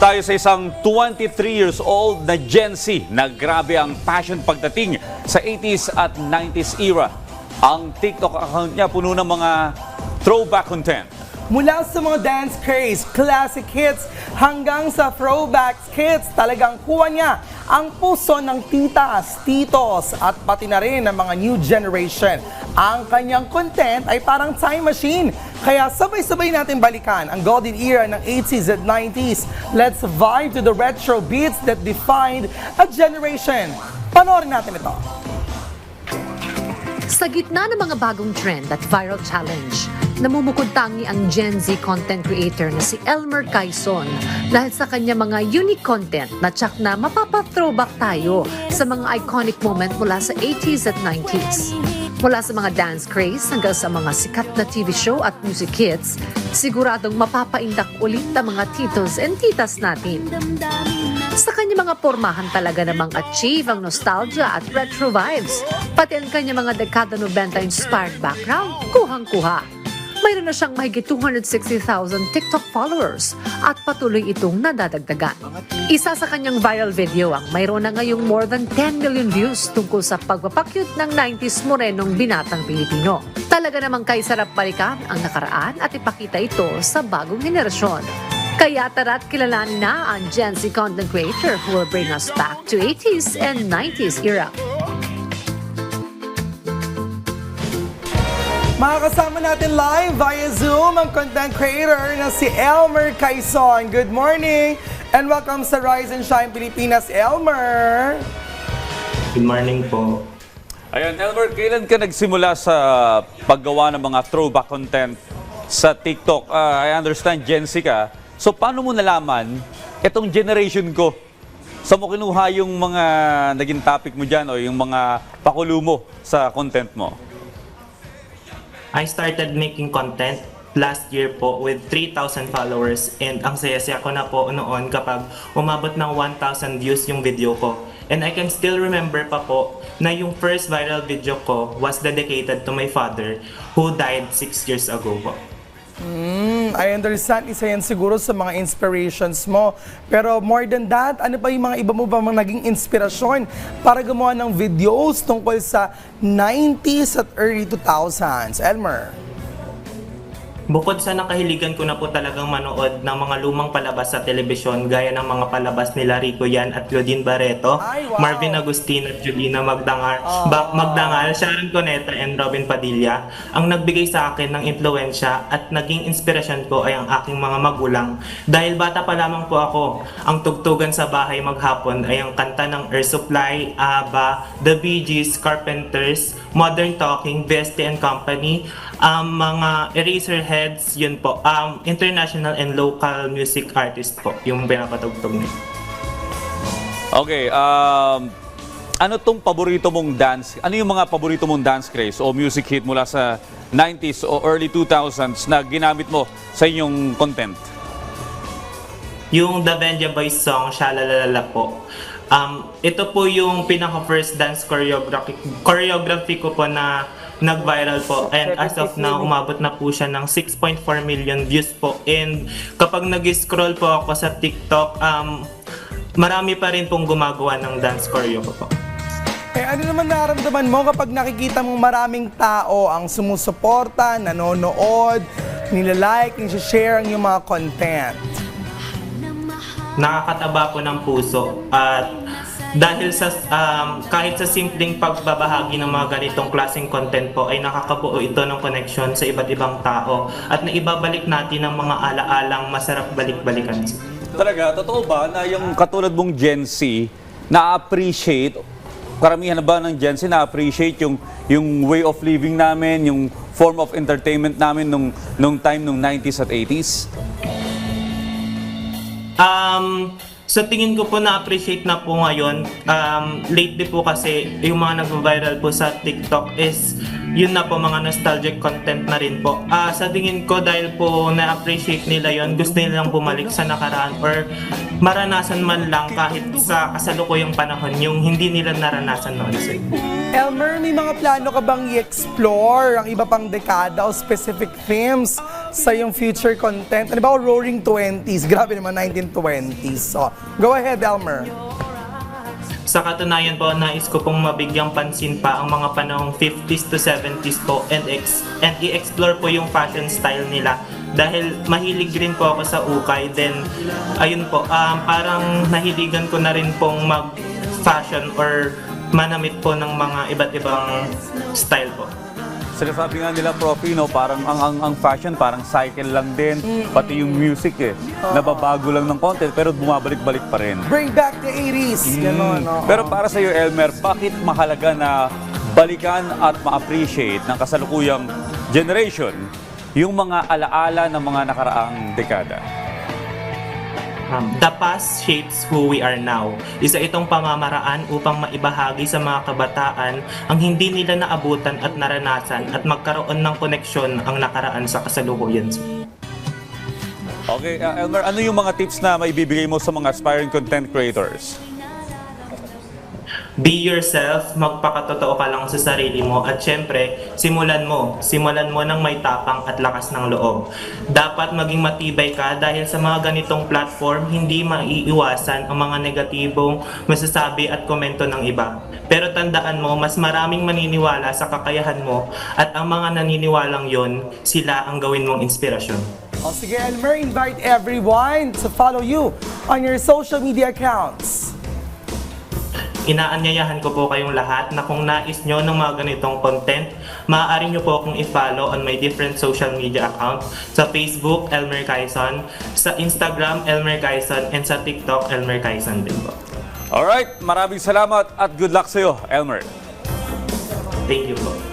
tayo sa isang 23 years old na Gen Z na grabe ang passion pagdating sa 80s at 90s era. Ang TikTok account niya puno ng mga throwback content. Mula sa mga dance craze, classic hits, hanggang sa throwback hits, talagang kuha niya ang puso ng titas, titos, at pati na rin ng mga new generation. Ang kanyang content ay parang time machine. Kaya sabay-sabay natin balikan ang golden era ng 80s at 90s. Let's vibe to the retro beats that defined a generation. Panoorin natin ito. Sa gitna ng mga bagong trend at viral challenge, namumukod tangi ang Gen Z content creator na si Elmer Quaizon dahil sa kanya mga unique content na tsak na mapapa-throwback tayo sa mga iconic moment mula sa 80s at 90s. Mula sa mga dance craze hanggang sa mga sikat na TV show at music hits, siguradong mapapaindak ulit ang mga titos and titas natin. Sa kanya mga pormahan talaga namang achieve ang nostalgia at retro vibes, pati ang kanya mga dekada 90 inspired background, kuhang-kuha. Mayroon na siyang mahigit 260,000 TikTok followers at patuloy itong nadadagdagan. Isa sa kanyang viral video ang mayroon na ngayong more than 10 million views tungkol sa pagpapakyut ng 90s morenong binatang Pilipino. Talaga namang kaisarap balikan ang nakaraan at ipakita ito sa bagong henerasyon. Kaya tara't kilalanin na ang Gen Z content creator who will bring us back to 80s and 90s era. Makakasama natin live via Zoom ang content creator na si Elmer Quaizon. Good morning and welcome sa Rise and Shine Pilipinas, Elmer. Good morning po. Ayan, Elmer, kailan ka nagsimula sa paggawa ng mga throwback content sa TikTok? I understand Gen Z ka. So paano mo nalaman itong generation ko? Saan mo kinuha yung mga naging topic mo dyan o yung mga pakulo mo sa content mo? I started making content last year po with 3,000 followers and ang saya-saya ko na po noon kapag umabot ng 1,000 views yung video ko. And I can still remember pa po na yung first viral video ko was dedicated to my father who died 6 years ago po. I understand, isa yan siguro sa mga inspirations mo. Pero more than that, ano pa yung mga iba mo ba mga naging inspirasyon para gumawa ng videos tungkol sa 90s at early 2000s? Elmer? Bukod sa nakahiligan ko na po talagang manood ng mga lumang palabas sa telebisyon gaya ng mga palabas nila Rico Yan at Claudine Barreto, Ay, wow. Marvin Agustin at Julina Magdangal, Sharon Cuneta and Robin Padilla, ang nagbigay sa akin ng impluwensya at naging inspirasyon ko ay ang aking mga magulang. Dahil bata pa lamang po ako, ang tugtugan sa bahay maghapon ay ang kanta ng Air Supply, ABBA, The Bee Gees, Carpenters, Modern Talking, Bestie and Company, mga Eraserheads, yun po, international and local music artist po, yung pinapatugtog niya. Okay, ano tong paborito mong dance? Ano yung mga paborito mong dance craze o music hit mula sa 90s o early 2000s na ginamit mo sa inyong content? Yung The Benja Boys song, Shalalalala po. Ito po yung pinaka-first dance choreography ko po na nag-viral po, and as of now, umabot na po siya ng 6.4 million views po. And kapag nag-scroll po ako sa TikTok, marami pa rin pong gumagawa ng dance choreo ko po. Eh, ano naman nararamdaman mo kapag nakikita mong maraming tao ang sumusuporta, nanonood, nilalike, nishashare ang iyong mga content? Nakakataba po ng puso at dahil sa kahit sa simpleng pagbabahagi ng mga ganitong klaseng content po ay nakakabuo ito ng connection sa iba't ibang tao at naibabalik natin ang mga alaalang masarap balik-balikan. Talaga, totoo ba na yung katulad mong Gen Z na-appreciate, karamihan na ba ng Gen Z na-appreciate yung way of living namin, yung form of entertainment namin nung time nung 90s at 80s? Sa tingin ko po na-appreciate na po ngayon. Lately po kasi yung mga nag-viral po sa TikTok is yun na po, mga nostalgic content na rin po. Sa tingin ko dahil po na-appreciate nila yon, gusto nilang bumalik sa nakaraan or maranasan man lang kahit sa kasalukuyang panahon yung hindi nila naranasan noon. Elmer, may mga plano ka bang i-explore ang iba pang dekada o specific themes sa yung future content? Ano ba, roaring 20s? Grabe naman, 1920s. So, go ahead, Elmer. Sa katunayan po, nais ko pong mabigyang pansin pa ang mga panahong 50s to 70s po and i-explore po yung fashion style nila dahil mahilig rin po ako sa ukay. Then, ayun po, parang nahiligan ko na rin pong mag-fashion or manamit po ng mga iba't ibang style po. Sinasabi nga nila, Profi, no, parang ang fashion parang cycle lang din, pati yung music nababago lang ng content pero bumabalik-balik pa rin. Bring back the 80s. Ganon, no? Pero para sa iyo, Elmer, bakit mahalaga na balikan at ma-appreciate ng kasalukuyang generation yung mga alaala ng mga nakaraang dekada? The past shapes who we are now. Isa itong pamamaraan upang maibahagi sa mga kabataan ang hindi nila naabutan at naranasan at magkaroon ng koneksyon ang nakaraan sa kasalukuyan. Okay, Elmer, ano yung mga tips na maibibigay mo sa mga aspiring content creators? Be yourself, magpakatotoo ka lang sa sarili mo at syempre, simulan mo ng may tapang at lakas ng loob. Dapat maging matibay ka dahil sa mga ganitong platform, hindi maiiwasan ang mga negatibong masasabi at komento ng iba. Pero tandaan mo, mas maraming maniniwala sa kakayahan mo at ang mga naniniwalang yon, sila ang gawin mong inspirasyon. O sige, Elmer, invite everyone to follow you on your social media accounts. Inaanyayahan ko po kayong lahat na kung nais nyo ng mga ganitong content, maaari nyo po akong i-follow on my different social media account. Sa Facebook, Elmer Quaison, sa Instagram, Elmer Quaison, and sa TikTok, Elmer Quaison din po. Alright, maraming salamat at good luck sa iyo, Elmer. Thank you po.